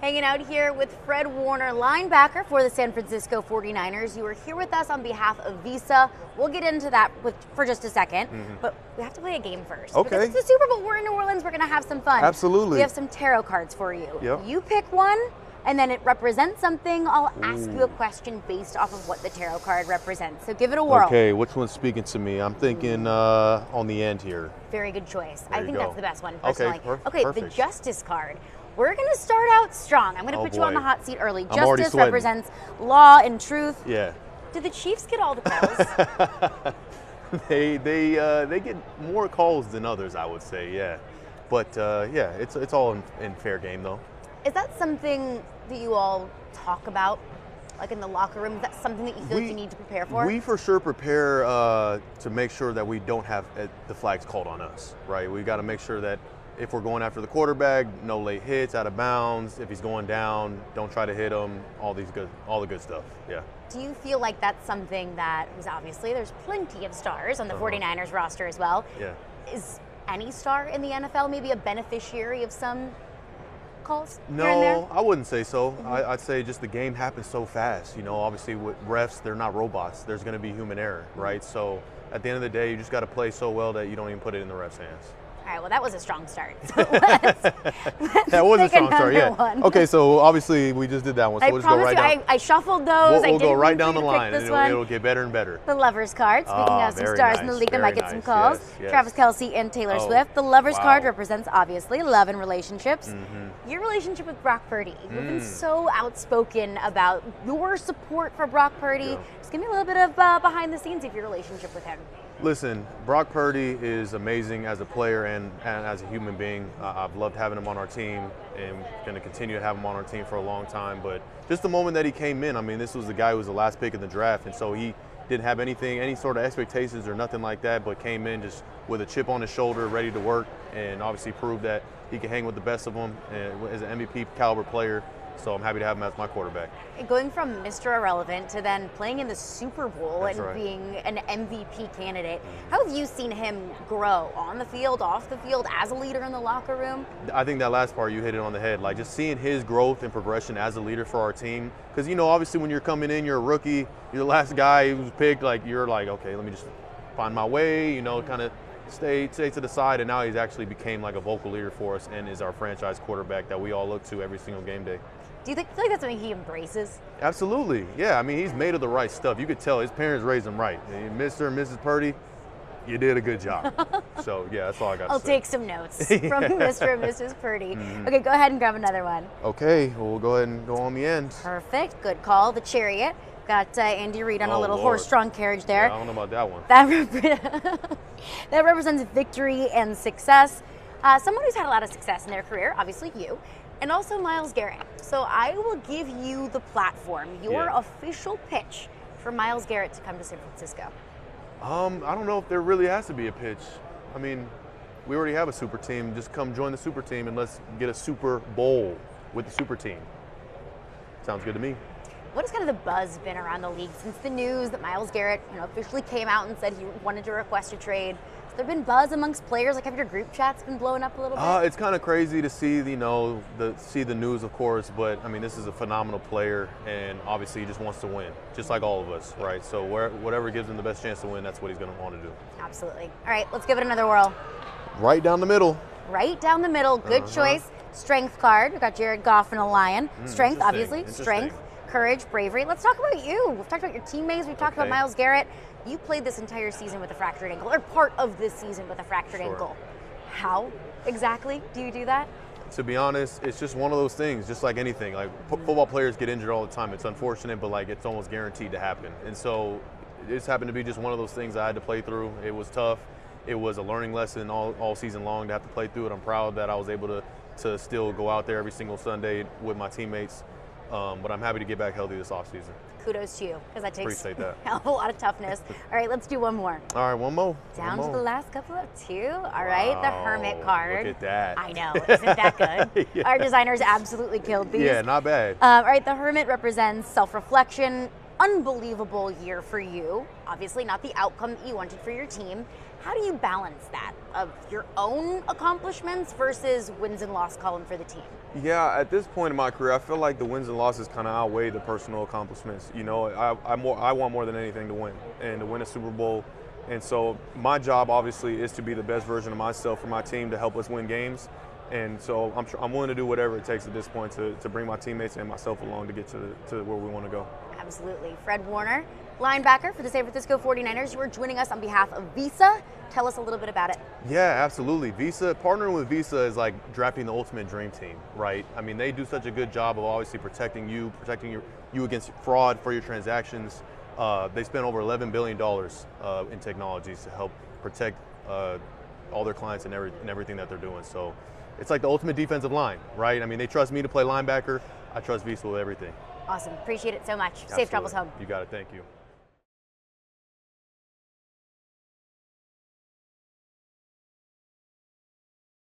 Hanging out here with Fred Warner, linebacker for the San Francisco 49ers. You are here with us on behalf of Visa. We'll get into that for just a second, but we have to play a game first. Okay. Because it's the Super Bowl. We're in New Orleans. We're going to have some fun. Absolutely. We have some tarot cards for you. Yep. You pick one, and then it represents something. I'll ask you a question based off of what the tarot card represents. So give it a whirl. Okay, which one's speaking to me? I'm thinking on the end here. Very good choice. There I you think go. that's the best one, personally. Okay, the perfect. Justice card. We're going to start out strong. I'm going to put you on boy. the hot seat early. I'm already Justice sweating. represents law and truth. Yeah. Do the Chiefs get all the calls? They get more calls than others, I would say. Yeah. But yeah, it's all in fair game though. Is that something that you all talk about, like in the locker room? Is that something that you feel like you need to prepare for? We for sure prepare to make sure that we don't have the flags called on us, right? We got to make sure that if we're going after the quarterback, no late hits, out of bounds. If he's going down, don't try to hit him. All the good stuff. Yeah. Do you feel like that's something that, because obviously there's plenty of stars on the 49ers roster as well. Yeah. Is any star in the NFL maybe a beneficiary of some calls here and there? No, I wouldn't say so. I'd say just the game happens so fast. You know, obviously with refs, they're not robots. There's going to be human error, right? So at the end of the day, you just got to play so well that you don't even put it in the refs' hands. All right, well, that was a strong start. So let's That was a pick strong start, yeah. one. Okay, so obviously we just did that one. So I we'll just go promise right you, down. I shuffled those. We'll go right down the the line, and it'll get better and better. The Lovers card. Speaking of some very stars in the nice, league that might very get some nice. calls. Yes. Travis Kelce and Taylor Oh, Swift. The Lovers wow. card represents, obviously, love and relationships. Your relationship with Brock Purdy. You've been so outspoken about your support for Brock Purdy. Yeah. Just give me a little bit of behind the scenes of your relationship with him. Listen, Brock Purdy is amazing as a player and as a human being. I've loved having him on our team and going to continue to have him on our team for a long time. But just the moment that he came in, I mean, this was the guy who was the last pick in the draft, and so he didn't have any sort of expectations or nothing like that, but came in just with a chip on his shoulder, ready to work, and obviously proved that he can hang with the best of them and as an MVP caliber player. So I'm happy to have him as my quarterback. Going from Mr. Irrelevant to then playing in the Super Bowl That's and right. being an MVP candidate, how have you seen him grow on the field, off the field, as a leader in the locker room? I think that last part you hit it on the head. Like just seeing his growth and progression as a leader for our team. Because you know, obviously when you're coming in, you're a rookie. You're the last guy who's picked. Like you're like, okay, let me just find my way. You know, kind of stay to the side. And now he's actually became like a vocal leader for us and is our franchise quarterback that we all look to every single game day. Do you feel like that's something he embraces? Absolutely, yeah. I mean, he's made of the right stuff. You could tell his parents raised him right. Mr. and Mrs. Purdy, you did a good job. So, yeah, that's all I got to say. I'll take some notes from Mr. and Mrs. Purdy. Okay, go ahead and grab another one. Okay, well, we'll go ahead and go on the end. Perfect. Good call. The Chariot. Got Andy Reid on a Oh, little Lord. horse-drawn carriage there. Yeah, I don't know about that one. That represents victory and success. Someone who's had a lot of success in their career, obviously you, and also Myles Garrett. So I will give you the platform, your official pitch for Myles Garrett to come to San Francisco. I don't know if there really has to be a pitch. I mean, we already have a super team. Just come join the super team and let's get a Super Bowl with the super team. Sounds good to me. What has kind of the buzz been around the league since the news that Myles Garrett, officially came out and said he wanted to request a trade? Has there been buzz amongst players? Like, have your group chats been blowing up a little bit? It's kind of crazy to see, see the news, of course. But I mean, this is a phenomenal player, and obviously he just wants to win, just like all of us, right? So whatever gives him the best chance to win, that's what he's going to want to do. Absolutely. All right, let's give it another whirl. Right down the middle. Right down the middle. Good choice. Strength card. We've got Jared Goff and a lion. Strength, obviously. Strength, courage, bravery. Let's talk about you. We've talked about your teammates. We've talked about Myles Garrett. You played this entire season with a fractured ankle, or part of this season with a fractured ankle. How exactly do you do that? To be honest, it's just one of those things, just like anything. Like football players get injured all the time. It's unfortunate, but like it's almost guaranteed to happen. And so it just happened to be just one of those things I had to play through. It was tough. It was a learning lesson all season long to have to play through it. I'm proud that I was able to still go out there every single Sunday with my teammates. But I'm happy to get back healthy this offseason. Kudos to you, because that takes Appreciate that. a hell of a lot of toughness. All right, let's do one more. All right, one more. Down one to more. the last couple of two. All right, the Hermit card. Look at that. I know, isn't that good? Yeah. Our designers absolutely killed these. Yeah, not bad. All right, the Hermit represents self-reflection, unbelievable year for you. Obviously not the outcome that you wanted for your team. How do you balance that of your own accomplishments versus wins and loss column for the team? Yeah, at this point in my career, I feel like the wins and losses kind of outweigh the personal accomplishments. You know, I want more than anything to win, and to win a Super Bowl. And so my job, obviously, is to be the best version of myself for my team to help us win games. And so I'm willing to do whatever it takes at this point to bring my teammates and myself along to get to where we want to go. Absolutely. Fred Warner, linebacker for the San Francisco 49ers. You are joining us on behalf of Visa. Tell us a little bit about it. Yeah, absolutely. Visa, partnering with Visa is like drafting the ultimate dream team, right? I mean, they do such a good job of obviously protecting you against fraud for your transactions. They spend over $11 billion in technologies to help protect all their clients and everything that they're doing. So it's like the ultimate defensive line, right? I mean, they trust me to play linebacker. I trust Visa with everything. Awesome. Appreciate it so much. Absolutely. Safe travels home. You got it. Thank you.